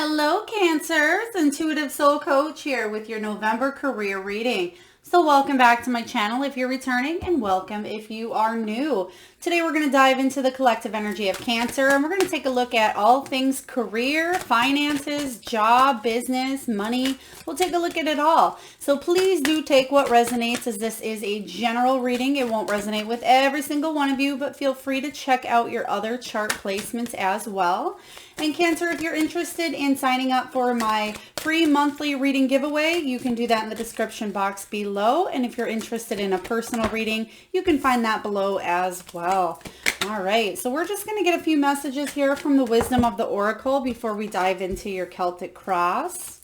Hello Cancers, Intuitive Soul Coach here with your November career reading. So welcome back to my channel if you're returning, and welcome if you are new. Today we're going to dive into the collective energy of Cancer, and we're going to take a look at all things career, finances, job, business, money. We'll take a look at it all. So please do take what resonates, as this is a general reading. It won't resonate with every single one of you, but feel free to check out your other chart placements as well. And Cancer, if you're interested in signing up for my free monthly reading giveaway, you can do that in the description box below. And if you're interested in a personal reading, you can find that below as well. All right, so we're just going to get a few messages here from the Wisdom of the Oracle before we dive into your Celtic Cross.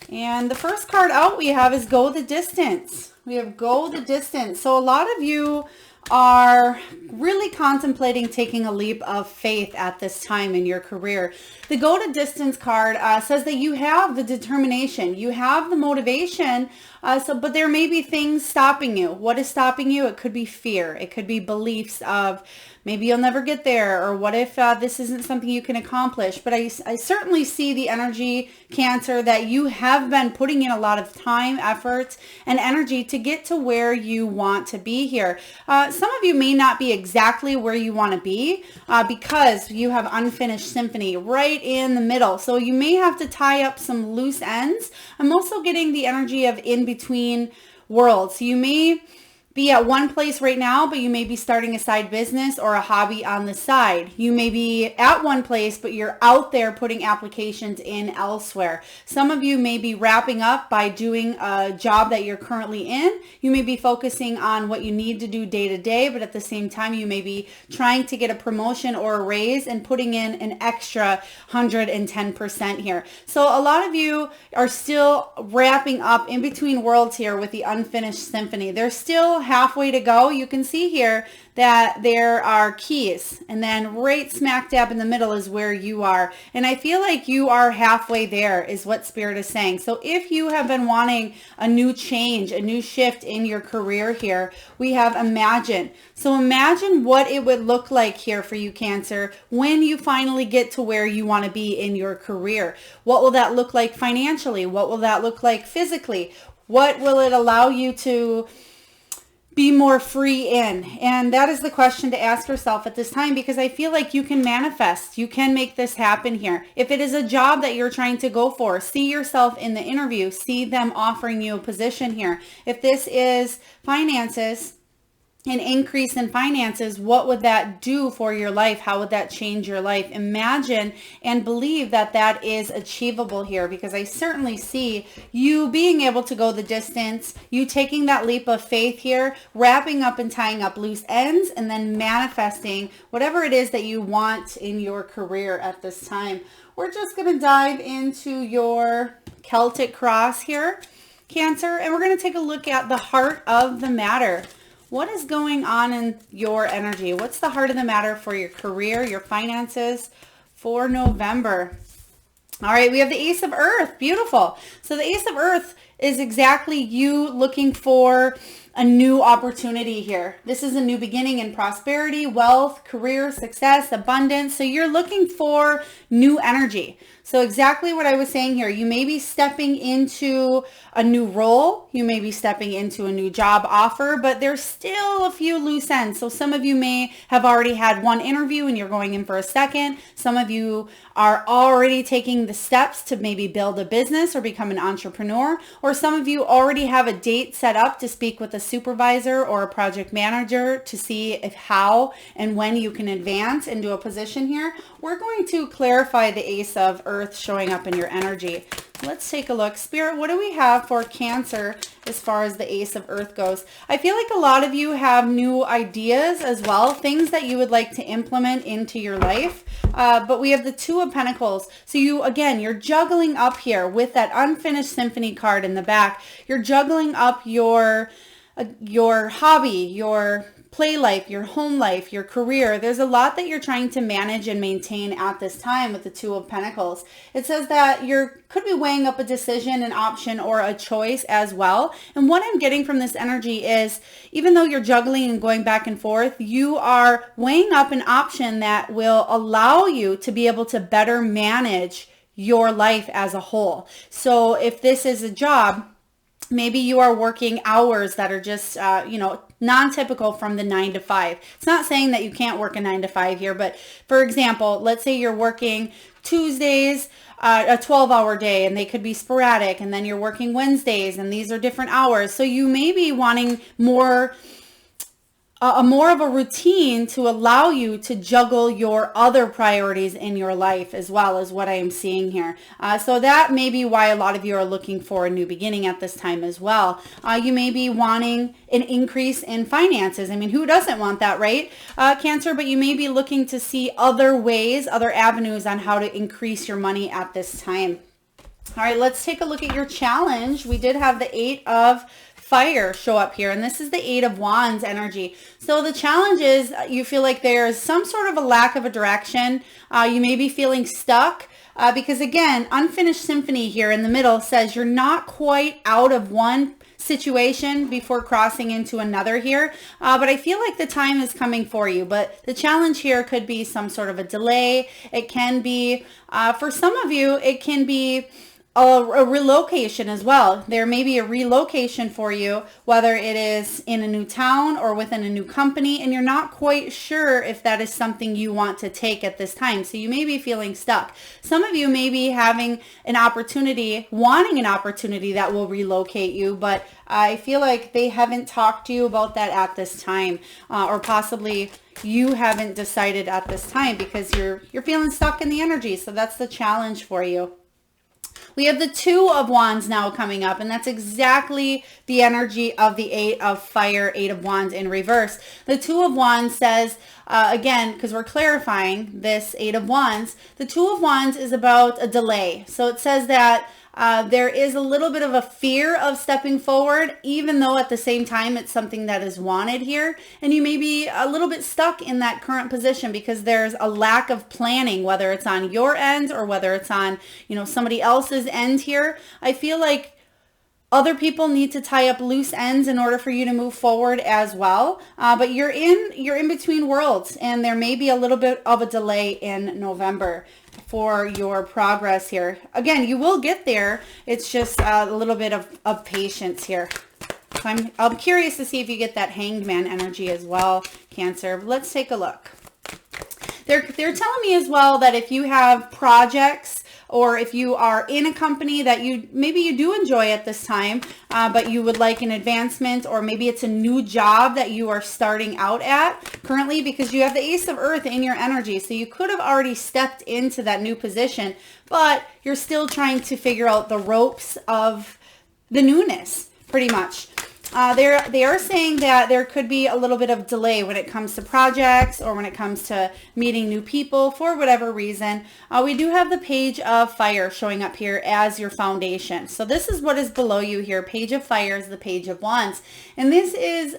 And the first card out we have is Go the Distance. We have Go the Distance. So a lot of you are really contemplating taking a leap of faith at this time in your career. The Go to Distance card says that you have the determination, you have the motivation, but there may be things stopping you. What is stopping you? It could be fear. It could be beliefs of maybe you'll never get there, or what if this isn't something you can accomplish. But I certainly see the energy, Cancer, that you have been putting in a lot of time, effort, and energy to get to where you want to be here. Some of you may not be exactly where you want to be because you have unfinished symphony right in the middle. So you may have to tie up some loose ends. I'm also getting the energy of in between worlds. So you may be at one place right now, but you may be starting a side business or a hobby on the side. You may be at one place, but you're out there putting applications in elsewhere. Some of you may be wrapping up by doing a job that you're currently in. You may be focusing on what you need to do day to day, but at the same time, you may be trying to get a promotion or a raise and putting in an extra 110% here. So a lot of you are still wrapping up in between worlds here with the unfinished symphony. There's still halfway to go. You can see here that there are keys, and then right smack dab in the middle is where you are. And I feel like you are halfway there is what Spirit is saying. So if you have been wanting a new change, a new shift in your career here, we have Imagine. So imagine what it would look like here for you, Cancer, when you finally get to where you want to be in your career. What will that look like financially? What will that look like physically? What will it allow you to be more free in? And that is the question to ask yourself at this time, because I feel like you can manifest, you can make this happen here. If it is a job that you're trying to go for, see yourself in the interview, see them offering you a position here. If this is finances, an increase in finances, what would that do for your life? How would that change your life? Imagine and believe that that is achievable here, because I certainly see you being able to go the distance, you taking that leap of faith here, wrapping up and tying up loose ends, and then manifesting whatever it is that you want in your career at this time. We're just going to dive into your Celtic Cross here, Cancer, and we're going to take a look at the heart of the matter. What is going on in your energy? What's the heart of the matter for your career, your finances for November? All right, we have the Ace of Earth. Beautiful. So the Ace of Earth is exactly you looking for a new opportunity here. This is a new beginning in prosperity, wealth, career, success, abundance. So you're looking for new energy. So exactly what I was saying here, you may be stepping into a new role, you may be stepping into a new job offer, but there's still a few loose ends. So some of you may have already had one interview and you're going in for a second. Some of you are already taking the steps to maybe build a business or become an entrepreneur, or some of you already have a date set up to speak with a supervisor or a project manager to see if how and when you can advance into a position here. We're going to clarify the Ace of Earth showing up in your energy. Let's take a look. Spirit, what do we have for Cancer as far as the Ace of Earth goes? I feel like a lot of you have new ideas as well, things that you would like to implement into your life. But we have the Two of Pentacles. So you, again, you're juggling up here with that unfinished symphony card in the back. You're juggling up your hobby, your play life, your home life, your career. There's a lot that you're trying to manage and maintain at this time with the Two of Pentacles. It says that you could be weighing up a decision, an option, or a choice as well. And what I'm getting from this energy is, even though you're juggling and going back and forth, you are weighing up an option that will allow you to be able to better manage your life as a whole. So if this is a job, maybe you are working hours that are just, non-typical from the 9 to 5. It's not saying that you can't work a 9 to 5 here, but for example, let's say you're working Tuesdays, a 12-hour day, and they could be sporadic, and then you're working Wednesdays, and these are different hours. So you may be wanting more of a routine to allow you to juggle your other priorities in your life as well, as what I am seeing here. So that may be why a lot of you are looking for a new beginning at this time as well. You may be wanting an increase in finances. I mean, who doesn't want that, right, Cancer? But you may be looking to see other ways, other avenues on how to increase your money at this time. All right, let's take a look at your challenge. We did have the 8 of Fire show up here, and this is the 8 of Wands energy. So the challenge is you feel like there's some sort of a lack of a direction. You may be feeling stuck because, again, unfinished symphony here in the middle says you're not quite out of one situation before crossing into another here, but I feel like the time is coming for you. But the challenge here could be some sort of a delay. It can be, for some of you, it can be a relocation as well. There may be a relocation for you, whether it is in a new town or within a new company, and you're not quite sure if that is something you want to take at this time. So you may be feeling stuck. Some of you may be having an opportunity, wanting an opportunity that will relocate you, but I feel like they haven't talked to you about that at this time, or possibly you haven't decided at this time because you're feeling stuck in the energy. So that's the challenge for you. We have the 2 of Wands now coming up, and that's exactly the energy of the 8 of Fire, 8 of Wands in reverse. The 2 of Wands says, again, because we're clarifying this 8 of Wands, the 2 of Wands is about a delay. So it says that there is a little bit of a fear of stepping forward, even though at the same time it's something that is wanted here. And you may be a little bit stuck in that current position because there's a lack of planning, whether it's on your end or whether it's on, somebody else's end here. I feel like other people need to tie up loose ends in order for you to move forward as well. But you're in between worlds, and there may be a little bit of a delay in November for your progress here. Again, you will get there. It's just a little bit of patience here. So I'm curious to see if you get that Hanged Man energy as well, Cancer. Let's take a look. They're telling me as well that if you have projects or if you are in a company that maybe you do enjoy at this time, but you would like an advancement, or maybe it's a new job that you are starting out at currently, because you have the Ace of Earth in your energy. So you could have already stepped into that new position, but you're still trying to figure out the ropes of the newness, pretty much. They are saying that there could be a little bit of delay when it comes to projects or when it comes to meeting new people for whatever reason. We do have the Page of Fire showing up here as your foundation. So this is what is below you here. Page of Fire is the Page of Wands. And this is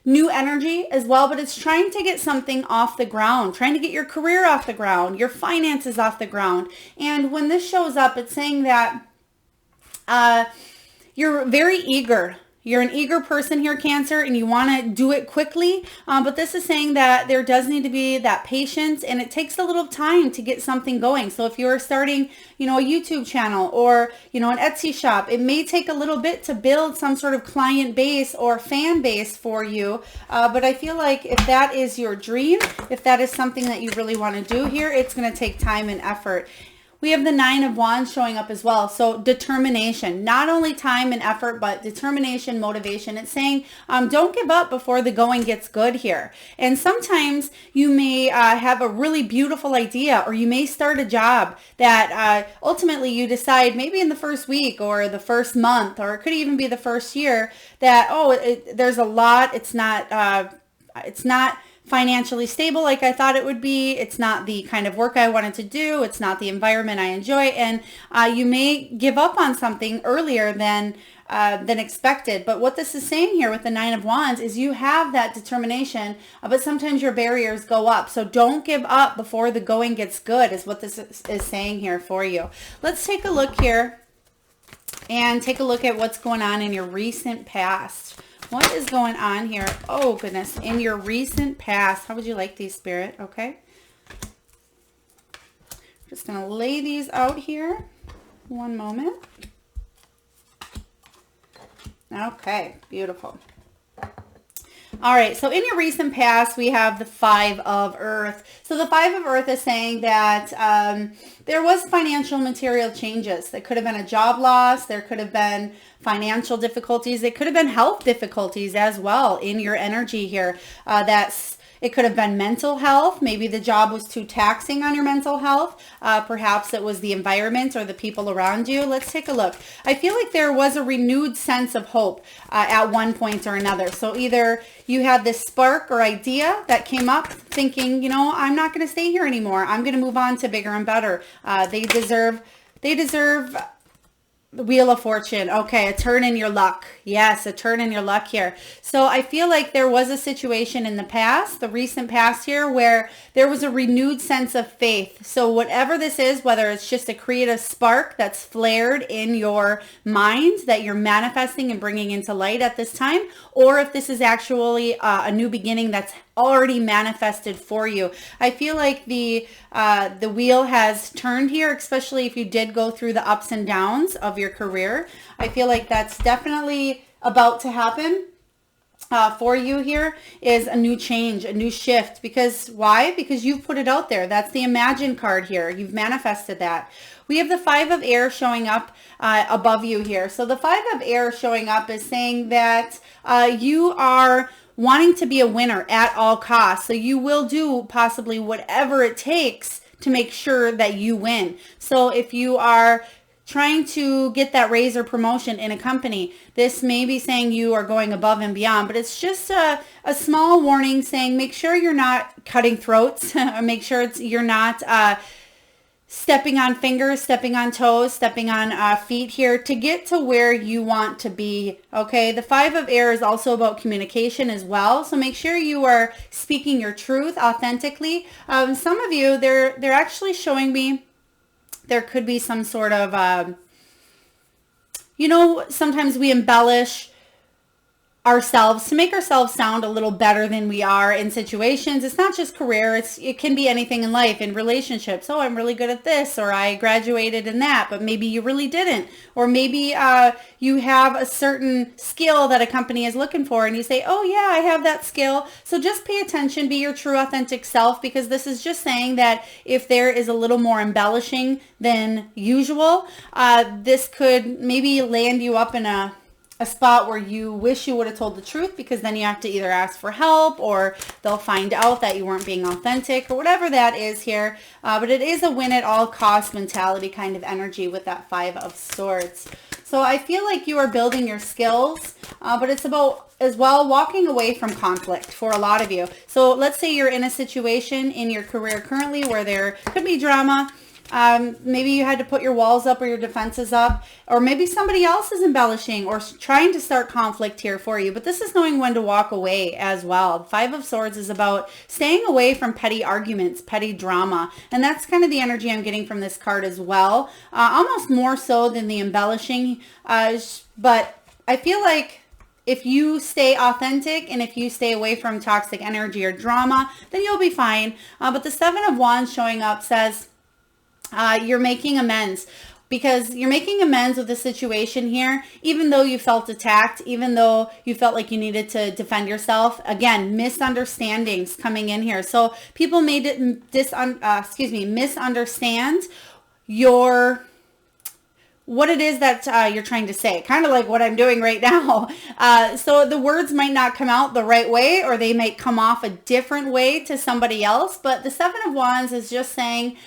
new energy as well, but it's trying to get something off the ground, trying to get your career off the ground, your finances off the ground. And when this shows up, it's saying that you're very eager. You're an eager person here, Cancer, and you want to do it quickly. But this is saying that there does need to be that patience, and it takes a little time to get something going. So if you're starting, a YouTube channel or, an Etsy shop, it may take a little bit to build some sort of client base or fan base for you. But I feel like if that is your dream, if that is something that you really want to do here, it's going to take time and effort. We have the 9 of Wands showing up as well. So determination, not only time and effort, but determination, motivation. It's saying don't give up before the going gets good here. And sometimes you may have a really beautiful idea, or you may start a job that ultimately you decide maybe in the first week or the first month, or it could even be the first year that, there's a lot. It's not financially stable like I thought it would be. It's not the kind of work I wanted to do. It's not the environment I enjoy. And you may give up on something earlier than expected. But what this is saying here with the 9 of Wands is you have that determination, but sometimes your barriers go up. So don't give up before the going gets good is what this is saying here for you. Let's take a look here and take a look at what's going on in your recent past. What is going on here? Oh, goodness. In your recent past. How would you like these, Spirit? Okay. Just going to lay these out here. One moment. Okay, beautiful. All right, so in your recent past, we have the Five of Earth. So the Five of Earth is saying that there was financial material changes. There could have been a job loss. There could have been financial difficulties. It could have been health difficulties as well in your energy here. It could have been mental health. Maybe the job was too taxing on your mental health. Perhaps it was the environment or the people around you. Let's take a look. I feel like there was a renewed sense of hope at one point or another. So either you had this spark or idea that came up thinking, you know, I'm not going to stay here anymore. I'm going to move on to bigger and better. They deserve the Wheel of Fortune. Okay, a turn in your luck. Yes, a turn in your luck here. So I feel like there was a situation in the past, the recent past here, where there was a renewed sense of faith. So whatever this is, whether it's just a creative spark that's flared in your mind that you're manifesting and bringing into light at this time, or if this is actually a new beginning that's already manifested for you. I feel like the wheel has turned here, especially if you did go through the ups and downs of your career. I feel like that's definitely about to happen for you here, is a new change, a new shift. Because why? Because you've put it out there. That's the Imagine card here. You've manifested that. We have the Five of Air showing up above you here. So the Five of Air showing up is saying that you are wanting to be a winner at all costs. So you will do possibly whatever it takes to make sure that you win. So if you are trying to get that raise or promotion in a company, this may be saying you are going above and beyond, but it's just a small warning saying make sure you're not cutting throats, or make sure you're not stepping on fingers, stepping on toes, stepping on feet here to get to where you want to be. Okay, the Five of Air is also about communication as well. So make sure you are speaking your truth authentically. Some of you, they're actually showing me there could be some sort of, sometimes we embellish ourselves to make ourselves sound a little better than we are in situations. It's not just career. It can be anything in life, in relationships. Oh, I'm really good at this, or I graduated in that, but maybe you really didn't. Or maybe you have a certain skill that a company is looking for and you say, oh yeah, I have that skill. So just pay attention, be your true authentic self, because this is just saying that if there is a little more embellishing than usual, this could maybe land you up in a spot where you wish you would have told the truth, because then you have to either ask for help or they'll find out that you weren't being authentic or whatever that is here. But it is a win at all cost mentality kind of energy with that Five of Swords. So I feel like you are building your skills, but it's about as well walking away from conflict for a lot of you. So let's say you're in a situation in your career currently where there could be drama. Maybe you had to put your walls up or your defenses up, or maybe somebody else is embellishing or trying to start conflict here for you. But this is knowing when to walk away as well. Five of Swords is about staying away from petty arguments, petty drama. And that's kind of the energy I'm getting from this card as well. Almost more so than the embellishing. But I feel like if you stay authentic and if you stay away from toxic energy or drama, then you'll be fine. But the Seven of Wands showing up says, you're making amends, because you're making amends with the situation here, even though you felt attacked, even though you felt like you needed to defend yourself. Again, misunderstandings coming in here. So people may misunderstand what it is that you're trying to say, kind of like what I'm doing right now. So the words might not come out the right way, or they might come off a different way to somebody else. But the Seven of Wands is just saying,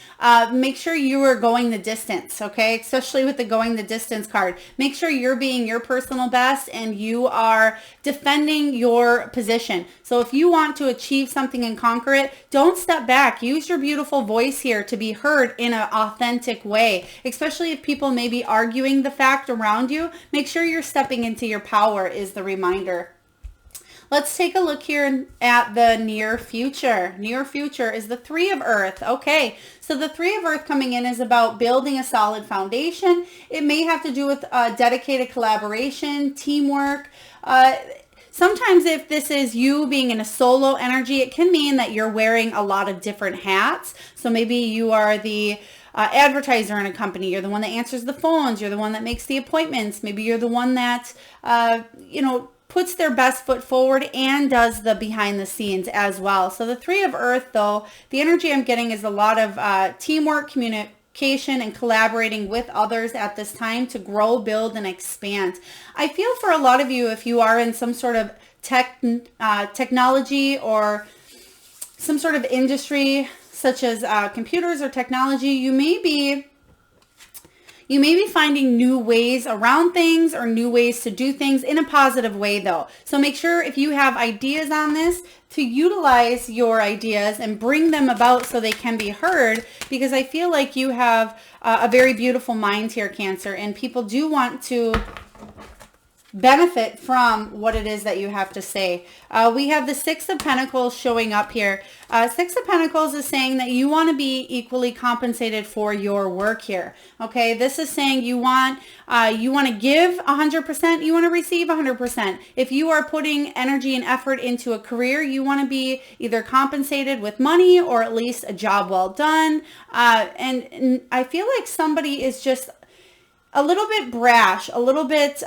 make sure you are going the distance, okay? Especially with the going the distance card. Make sure you're being your personal best and you are defending your position. So if you want to achieve something and conquer it, don't step back. Use your beautiful voice here to be heard in an authentic way, especially if people may be arguing the fact around you. Make sure you're stepping into your power is the reminder. Let's take a look here at the near future. Near future is the Three of Earth. Okay, so the Three of Earth coming in is about building a solid foundation. It may have to do with dedicated collaboration, teamwork. Sometimes if this is you being in a solo energy, it can mean that you're wearing a lot of different hats. So maybe you are the advertiser in a company. You're the one that answers the phones. You're the one that makes the appointments. Maybe you're the one that, puts their best foot forward and does the behind the scenes as well. So the Three of Earth, though, the energy I'm getting is a lot of teamwork, communication, and collaborating with others at this time to grow, build, and expand. I feel for a lot of you, if you are in some sort of technology or some sort of industry such as computers or technology, you may be finding new ways around things or new ways to do things in a positive way, though. So make sure if you have ideas on this to utilize your ideas and bring them about so they can be heard, because I feel like you have a very beautiful mind here, Cancer, and people do want to benefit from what it is that you have to say. We have the Six of Pentacles showing up here. Six of Pentacles is saying that you want to be equally compensated for your work here. Okay, this is saying you want to give 100%, you want to receive 100%. If you are putting energy and effort into a career, you want to be either compensated with money or at least a job well done. And I feel like somebody is just a little bit brash, a little bit,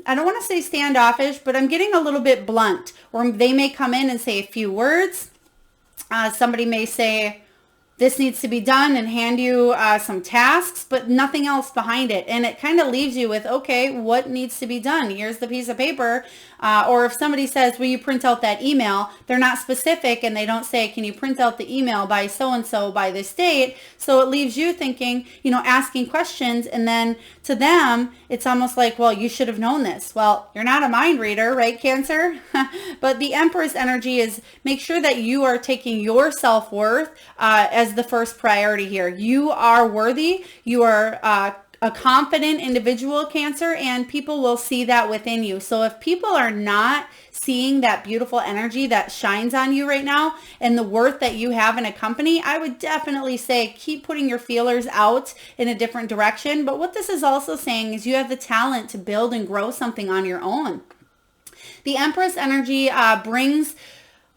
I don't want to say standoffish, but I'm getting a little bit blunt, or they may come in and say a few words. Somebody may say, this needs to be done, and hand you some tasks, but nothing else behind it. And it kind of leaves you with, okay, what needs to be done? Here's the piece of paper. Or if somebody says, will you print out that email? They're not specific, and they don't say, can you print out the email by so-and-so by this date? So it leaves you thinking, asking questions. And then to them, it's almost like, well, you should have known this. Well, you're not a mind reader, right, Cancer? But the Empress energy is make sure that you are taking your self-worth as the first priority here. You are worthy. You are a confident individual, Cancer, and people will see that within you. So if people are not seeing that beautiful energy that shines on you right now and the worth that you have in a company, I would definitely say keep putting your feelers out in a different direction. But what this is also saying is you have the talent to build and grow something on your own. The Empress energy brings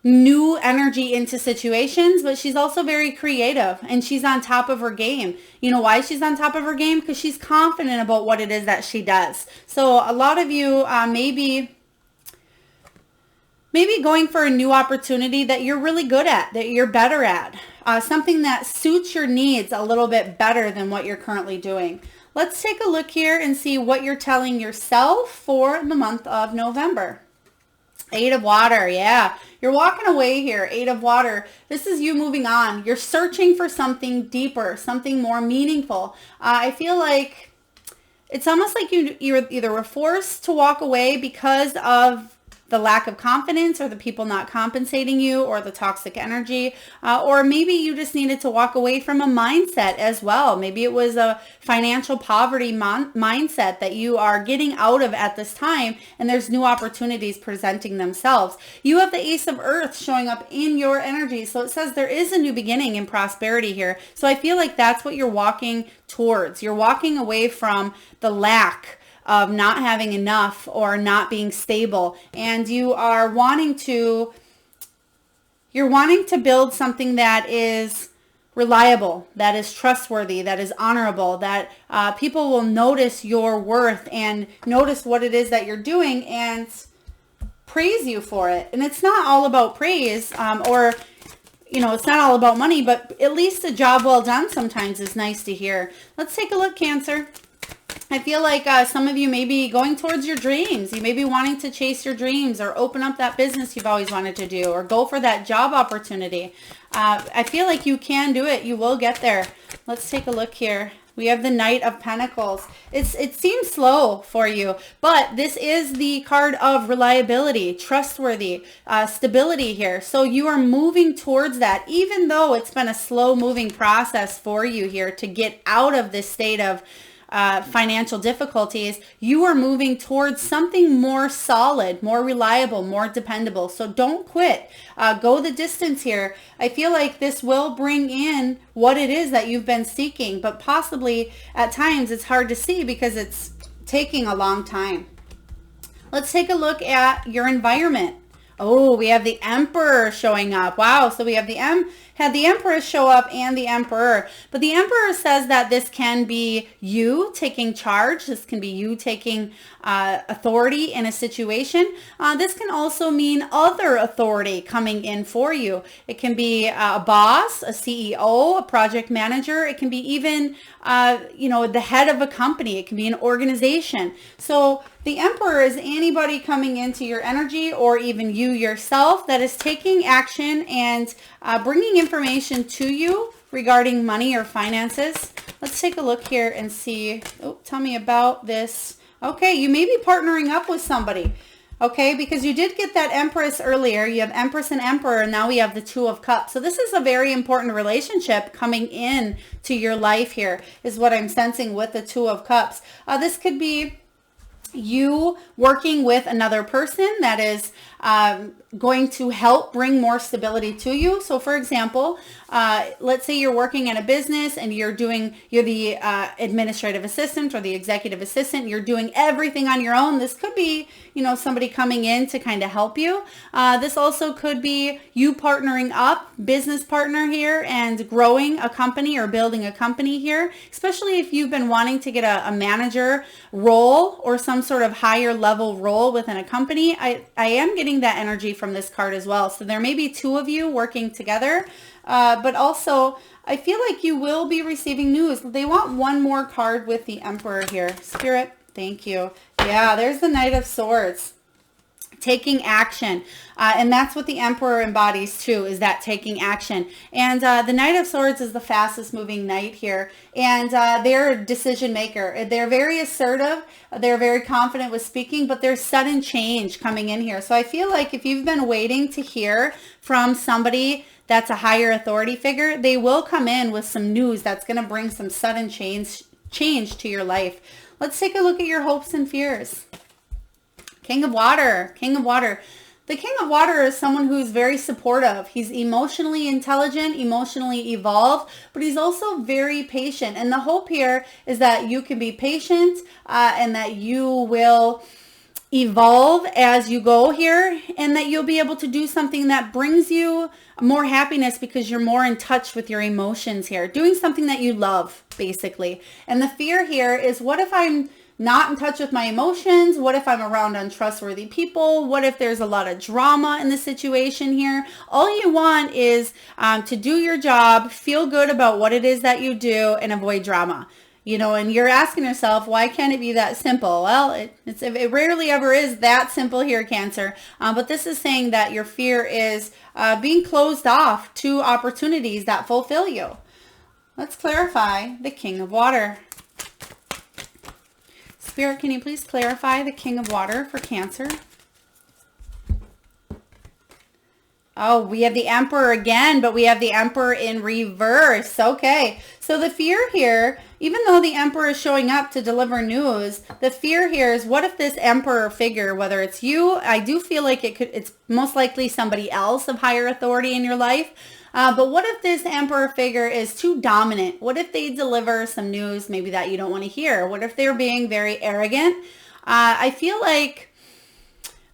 new energy into situations, but she's also very creative and she's on top of her game. You know why she's on top of her game? Because she's confident about what it is that she does. So a lot of you maybe going for a new opportunity that you're really good at, that you're better at, something that suits your needs a little bit better than what you're currently doing. Let's take a look here and see what you're telling yourself for the month of November. Eight of Water, yeah. You're walking away here, Eight of Water. This is you moving on. You're searching for something deeper, something more meaningful. I feel like it's almost like you either were forced to walk away because of the lack of confidence or the people not compensating you or the toxic energy, or maybe you just needed to walk away from a mindset as well. Maybe it was a financial poverty mindset that you are getting out of at this time, and there's new opportunities presenting themselves. You have the Ace of Earth showing up in your energy, so it says there is a new beginning in prosperity here. So I feel like that's what you're walking towards. You're walking away from the lack of not having enough or not being stable, and you are wanting to build something that is reliable, that is trustworthy, that is honorable, that people will notice your worth and notice what it is that you're doing and praise you for it. And it's not all about praise, or it's not all about money, but at least a job well done sometimes is nice to hear. Let's take a look, Cancer. I feel like some of you may be going towards your dreams. You may be wanting to chase your dreams or open up that business you've always wanted to do or go for that job opportunity. I feel like you can do it. You will get there. Let's take a look here. We have the Knight of Pentacles. It seems slow for you, but this is the card of reliability, trustworthy, stability here. So you are moving towards that, even though it's been a slow moving process for you here to get out of this state of financial difficulties. You are moving towards something more solid, more reliable, more dependable. So don't quit. Go the distance here. I feel like this will bring in what it is that you've been seeking, but possibly at times it's hard to see because it's taking a long time. Let's take a look at your environment. Oh, we have the Emperor showing up. Wow. So we have the had the Empress show up and the Emperor. But the Emperor says that this can be you taking charge. This can be you taking authority in a situation. This can also mean other authority coming in for you. It can be a boss, a CEO, a project manager. It can be even, the head of a company. It can be an organization. So the Emperor is anybody coming into your energy, or even you yourself, that is taking action and bringing information to you regarding money or finances. Let's take a look here and see. Oh, tell me about this. Okay, you may be partnering up with somebody. Okay, because you did get that Empress earlier. You have Empress and Emperor, and now we have the Two of Cups. So this is a very important relationship coming in to your life here, is what I'm sensing with the Two of Cups. This could be you working with another person that is going to help bring more stability to you. So for example, let's say you're working in a business and you're the administrative assistant or the executive assistant. You're doing everything on your own. This could be, somebody coming in to kind of help you. This also could be you partnering up, business partner here, and growing a company or building a company here, especially if you've been wanting to get a manager role or some sort of higher level role within a company. I am getting that energy from this card as well. So there may be two of you working together, but also I feel like you will be receiving news. They want one more card with the Emperor here. Spirit, thank you. Yeah, there's the Knight of Swords. Taking action. And that's what the Emperor embodies too, is that taking action. And the Knight of Swords is the fastest moving knight here. And they're a decision maker. They're very assertive. They're very confident with speaking, but there's sudden change coming in here. So I feel like if you've been waiting to hear from somebody that's a higher authority figure, they will come in with some news that's going to bring some sudden change to your life. Let's take a look at your hopes and fears. King of Water, King of Water. The King of Water is someone who's very supportive. He's emotionally intelligent, emotionally evolved, but he's also very patient. And the hope here is that you can be patient and that you will evolve as you go here, and that you'll be able to do something that brings you more happiness because you're more in touch with your emotions here. Doing something that you love, basically. And the fear here is, what if I'm not in touch with my emotions? What if I'm around untrustworthy people? What if there's a lot of drama in the situation here? All you want is to do your job, feel good about what it is that you do, and avoid drama. And you're asking yourself, why can't it be that simple? Well, it rarely ever is that simple here, Cancer. But this is saying that your fear is being closed off to opportunities that fulfill you. Let's clarify the King of Water. Spirit, can you please clarify the King of Water for Cancer? Oh, we have the Emperor again, but we have the Emperor in reverse. Okay, so the fear here, even though the Emperor is showing up to deliver news, the fear here is, what if this Emperor figure, whether it's you, I do feel like it's most likely somebody else of higher authority in your life. But what if this Emperor figure is too dominant? What if they deliver some news maybe that you don't want to hear? What if they're being very arrogant? I feel like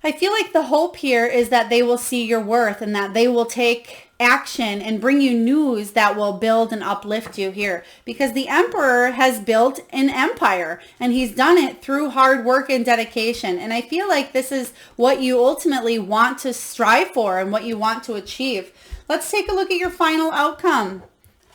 the hope here is that they will see your worth and that they will take action and bring you news that will build and uplift you here. Because the Emperor has built an empire, and he's done it through hard work and dedication. And I feel like this is what you ultimately want to strive for and what you want to achieve. Let's take a look at your final outcome.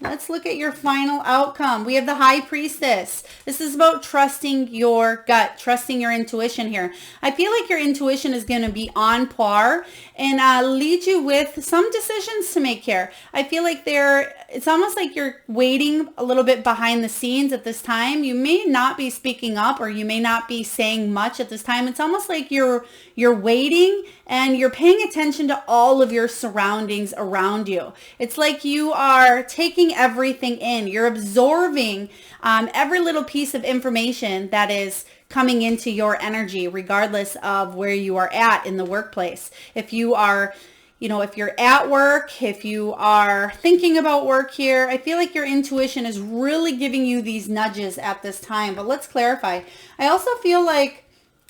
Let's look at your final outcome. We have the High Priestess. This is about trusting your gut, trusting your intuition here. I feel like your intuition is going to be on par and lead you with some decisions to make here. I feel like it's almost like you're waiting a little bit behind the scenes at this time. You may not be speaking up, or you may not be saying much at this time. It's almost like you're waiting and you're paying attention to all of your surroundings around you. It's like you are taking everything in. You're absorbing every little piece of information that is coming into your energy, regardless of where you are at in the workplace. If you are, if you're at work, if you are thinking about work here, I feel like your intuition is really giving you these nudges at this time. But let's clarify. I also feel like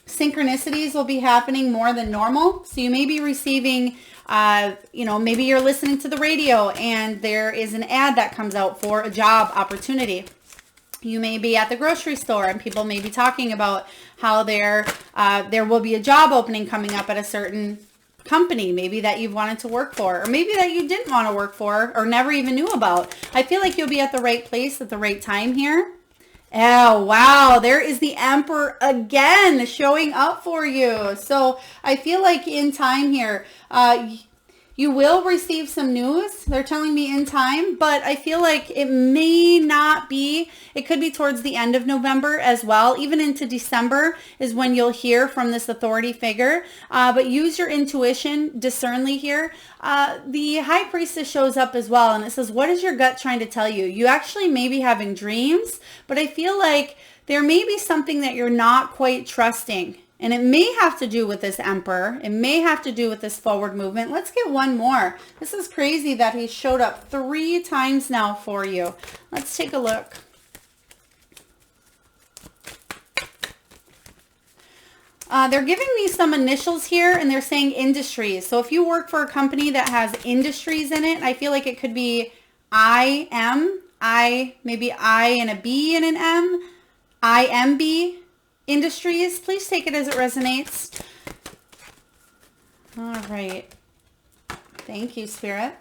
synchronicities will be happening more than normal. So you may be receiving, maybe you're listening to the radio and there is an ad that comes out for a job opportunity. You may be at the grocery store and people may be talking about how there will be a job opening coming up at a certain company, maybe that you've wanted to work for, or maybe that you didn't want to work for or never even knew about. I feel like you'll be at the right place at the right time here. Oh, wow. There is the Emperor again showing up for you. So I feel like in time here, you will receive some news. They're telling me in time, but I feel like it may not be. It could be towards the end of November as well. Even into December is when you'll hear from this authority figure. But use your intuition discernly here. The High Priestess shows up as well, and it says, what is your gut trying to tell you? You actually may be having dreams, but I feel like there may be something that you're not quite trusting. And it may have to do with this Emperor. It may have to do with this forward movement. Let's get one more. This is crazy that he showed up 3 times now for you. Let's take a look. They're giving me some initials here, and they're saying industries. So if you work for a company that has industries in it, I feel like it could be maybe I and a B and an M, IMB. Industries. Please take it as it resonates. All right. Thank you, Spirit.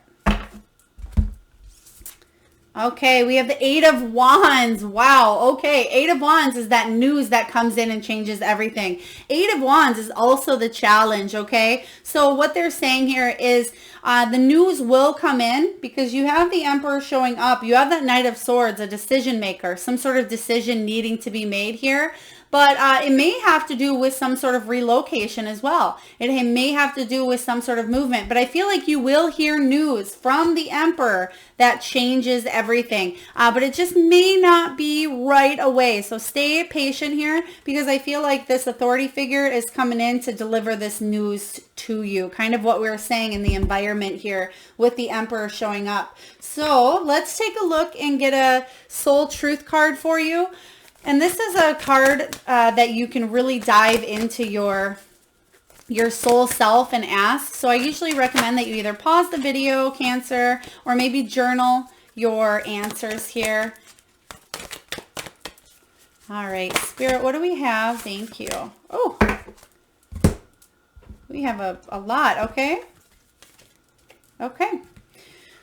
Okay, we have the 8 of Wands. Wow. Okay, 8 of Wands is that news that comes in and changes everything. 8 of Wands is also the challenge, okay? So what they're saying here is the news will come in because you have the Emperor showing up. You have that Knight of Swords, a decision maker, some sort of decision needing to be made here. But it may have to do with some sort of relocation as well. It may have to do with some sort of movement. But I feel like you will hear news from the Emperor that changes everything. But it just may not be right away. So stay patient here because I feel like this authority figure is coming in to deliver this news to you. Kind of what we were saying in the environment here with the Emperor showing up. So let's take a look and get a soul truth card for you. And this is a card that you can really dive into your soul self and ask. So I usually recommend that you either pause the video, Cancer, or maybe journal your answers here. All right, Spirit, what do we have? Thank you. Oh, we have a lot, okay? Okay.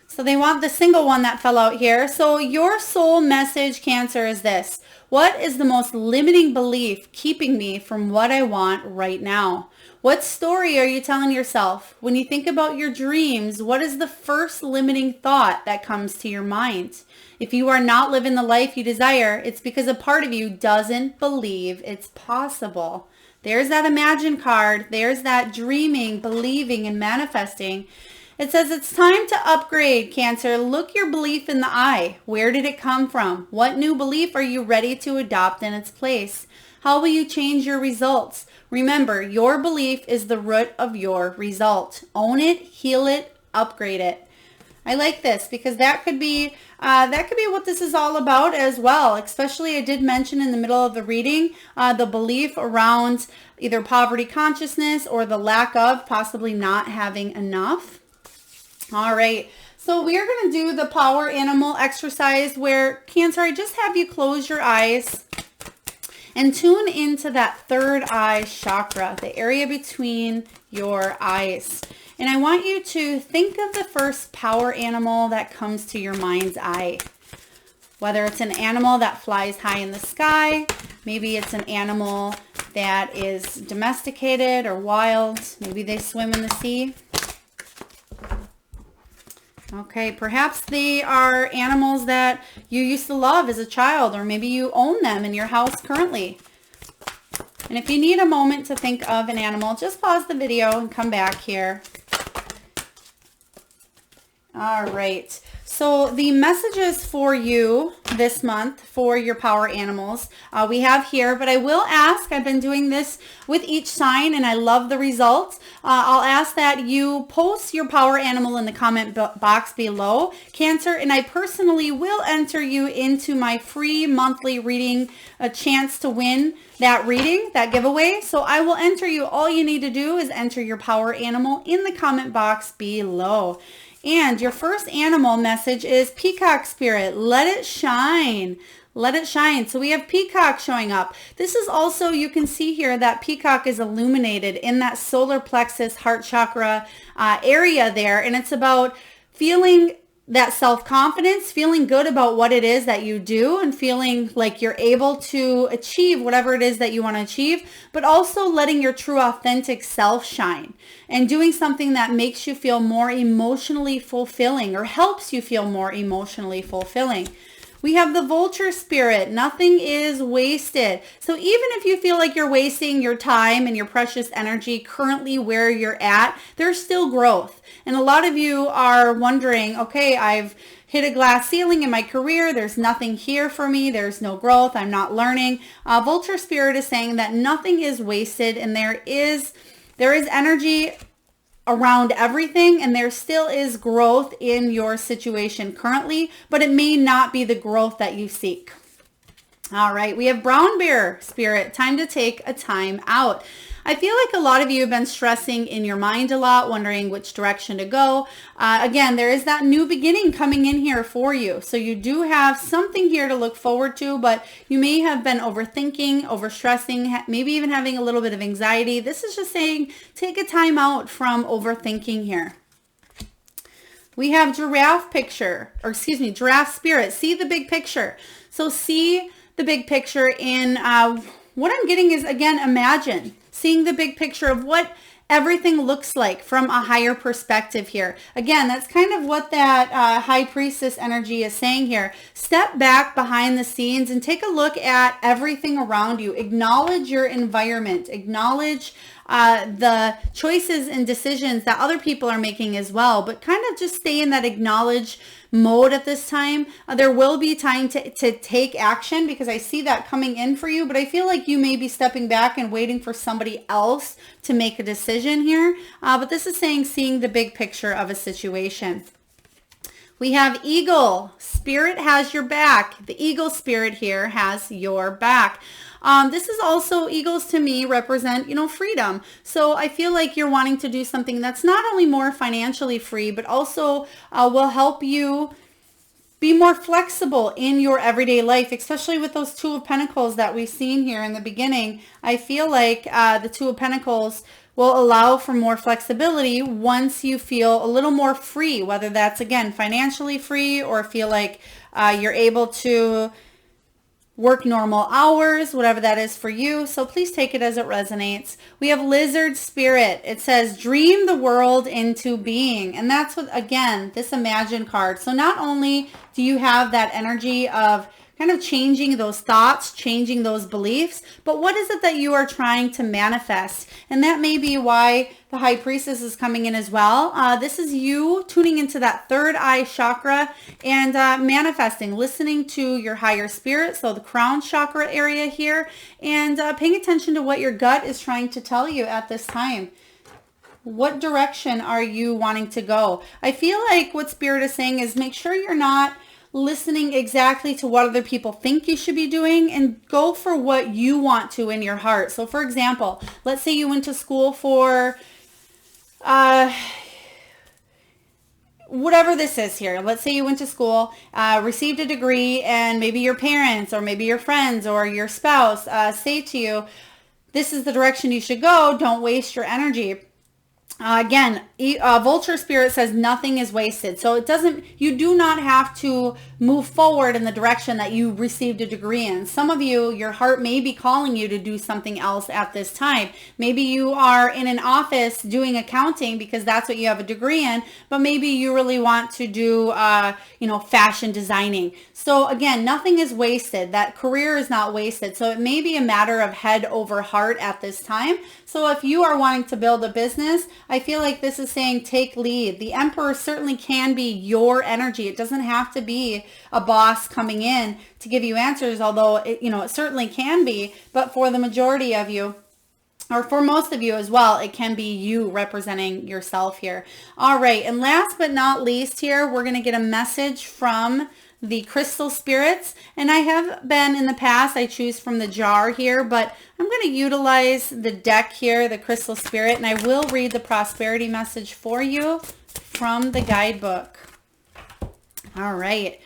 So they want the single one that fell out here. So your soul message, Cancer, is this. What is the most limiting belief keeping me from what I want right now? What story are you telling yourself? When you think about your dreams, what is the first limiting thought that comes to your mind? If you are not living the life you desire, it's because a part of you doesn't believe it's possible. There's that imagine card. There's that dreaming, believing, and manifesting. It says it's time to upgrade, Cancer. Look your belief in the eye. Where did it come from? What new belief are you ready to adopt in its place? How will you change your results? Remember, your belief is the root of your result. Own it, heal it, upgrade it. I like this because that could be what this is all about as well. Especially, I did mention in the middle of the reading, the belief around either poverty consciousness or the lack of, possibly not having enough. All right, so we are going to do the power animal exercise where, Cancer, I just have you close your eyes and tune into that third eye chakra, the area between your eyes. And I want you to think of the first power animal that comes to your mind's eye. Whether it's an animal that flies high in the sky, maybe it's an animal that is domesticated or wild, maybe they swim in the sea. Okay, perhaps they are animals that you used to love as a child, or maybe you own them in your house currently. And if you need a moment to think of an animal, just pause the video and come back here. All right, So the messages for you this month for your power animals, we have here, but I will ask, I've been doing this with each sign and I love the results. I'll ask that you post your power animal in the comment box below, Cancer, and I personally will enter you into my free monthly reading, a chance to win that reading, that giveaway. So I will enter you. All you need to do is enter your power animal in the comment box below. And your first animal message is Peacock Spirit. Let it shine. Let it shine. So we have Peacock showing up. This is also, you can see here that Peacock is illuminated in that solar plexus heart chakra area there. And it's about feeling that self-confidence, feeling good about what it is that you do and feeling like you're able to achieve whatever it is that you want to achieve, but also letting your true authentic self shine and doing something that makes you feel more emotionally fulfilling or helps you feel more emotionally fulfilling. We have the Vulture Spirit. Nothing is wasted. So even if you feel like you're wasting your time and your precious energy currently where you're at, there's still growth. And a lot of you are wondering, okay, I've hit a glass ceiling in my career. There's nothing here for me. There's no growth. I'm not learning. Vulture Spirit is saying that nothing is wasted and there is energy around everything, and there still is growth in your situation currently, but it may not be the growth that you seek. All right, we have Brown Bear Spirit. Time to take a time out. I feel like a lot of you have been stressing in your mind a lot, wondering which direction to go. Again, there is that new beginning coming in here for you. So you do have something here to look forward to, but you may have been overthinking, overstressing, maybe even having a little bit of anxiety. This is just saying, take a time out from overthinking here. We have Giraffe Spirit. See the big picture. So see the big picture in what I'm getting is, again, imagine. Seeing the big picture of what everything looks like from a higher perspective here. Again, that's kind of what that High Priestess energy is saying here. Step back behind the scenes and take a look at everything around you. Acknowledge your environment. Acknowledge the choices and decisions that other people are making as well, but kind of just stay in that acknowledge mode at this time. There will be time to take action because I see that coming in for you, but I feel like you may be stepping back and waiting for somebody else to make a decision here. But this is saying seeing the big picture of a situation. We have Eagle. Spirit has your back. The Eagle Spirit here has your back. This is also, eagles to me represent, freedom. So I feel like you're wanting to do something that's not only more financially free, but also will help you be more flexible in your everyday life, especially with those Two of Pentacles that we've seen here in the beginning. I feel like the Two of Pentacles will allow for more flexibility once you feel a little more free, whether that's, again, financially free or feel like you're able to work normal hours, whatever that is for you. So please take it as it resonates. We have Lizard Spirit. It says, dream the world into being. And that's what, again, this Imagine card. So not only do you have that energy of kind of changing those thoughts, changing those beliefs, but what is it that you are trying to manifest? And that may be why the High Priestess is coming in as well. This is you tuning into that third eye chakra and manifesting, listening to your higher spirit, so the crown chakra area here, and paying attention to what your gut is trying to tell you at this time. What direction are you wanting to go? I feel like what Spirit is saying is make sure you're not listening exactly to what other people think you should be doing and go for what you want to in your heart. So for example, let's say you went to school for whatever this is here. Let's say you went to school, received a degree, and maybe your parents or maybe your friends or your spouse say to you, this is the direction you should go. Don't waste your energy. Again, Vulture Spirit says nothing is wasted. So you do not have to move forward in the direction that you received a degree in. Some of you, your heart may be calling you to do something else at this time. Maybe you are in an office doing accounting because that's what you have a degree in, but maybe you really want to do, fashion designing. So again, nothing is wasted. That career is not wasted. So it may be a matter of head over heart at this time. So if you are wanting to build a business, I feel like this is saying take lead. The Emperor certainly can be your energy. It doesn't have to be a boss coming in to give you answers, although it, you know, it certainly can be, but for the majority of you, or for most of you as well, it can be you representing yourself here. All right, and last but not least here, we're going to get a message from the crystal spirits. And I have been in the past, I choose from the jar here, but I'm going to utilize the deck here, the crystal spirit, and I will read the prosperity message for you from the guidebook. All right,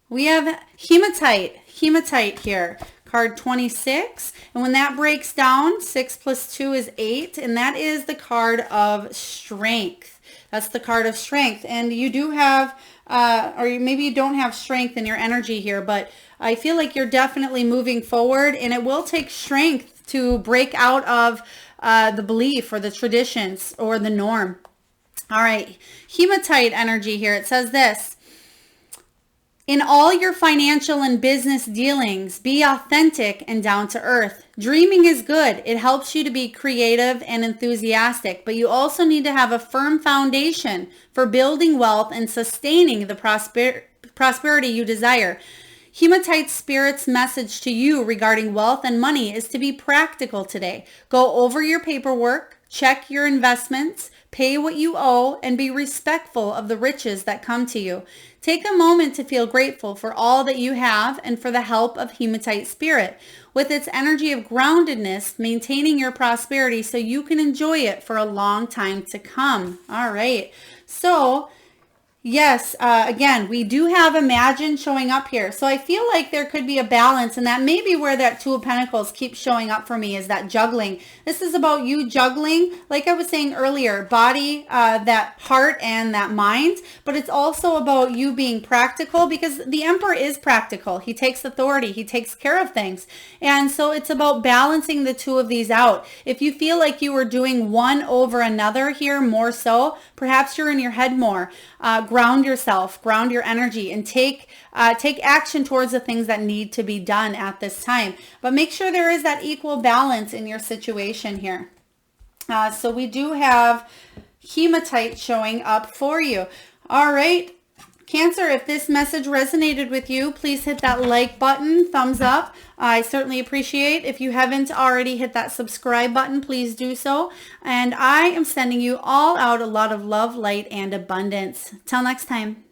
we have Hematite here. Card 26, and when that breaks down, 6 plus 2 is 8, and that is the card of strength. That's the card of strength, and you do have, or maybe you don't have strength in your energy here, but I feel like you're definitely moving forward, and it will take strength to break out of the belief or the traditions or the norm. All right, Hematite energy here. It says this: in all your financial and business dealings, be authentic and down to earth. Dreaming is good. It helps you to be creative and enthusiastic, but you also need to have a firm foundation for building wealth and sustaining the prosperity you desire. Hematite Spirit's message to you regarding wealth and money is to be practical today. Go over your paperwork, check your investments, pay what you owe, and be respectful of the riches that come to you. Take a moment to feel grateful for all that you have and for the help of Hematite Spirit, with its energy of groundedness, maintaining your prosperity so you can enjoy it for a long time to come. All right. So yes, again, we do have Imagine showing up here. So I feel like there could be a balance, and that may be where that Two of Pentacles keeps showing up for me, is that juggling. This is about you juggling, like I was saying earlier, body, that heart and that mind, but it's also about you being practical, because the Emperor is practical. He takes authority. He takes care of things. And so it's about balancing the two of these out. If you feel like you are doing one over another here more so, perhaps you're in your head more. Ground yourself, ground your energy, and take action towards the things that need to be done at this time. But make sure there is that equal balance in your situation here. So we do have Hematite showing up for you. All right, Cancer, if this message resonated with you, please hit that like button, thumbs up. I certainly appreciate. If you haven't already hit that subscribe button, please do so. And I am sending you all out a lot of love, light, and abundance. Till next time.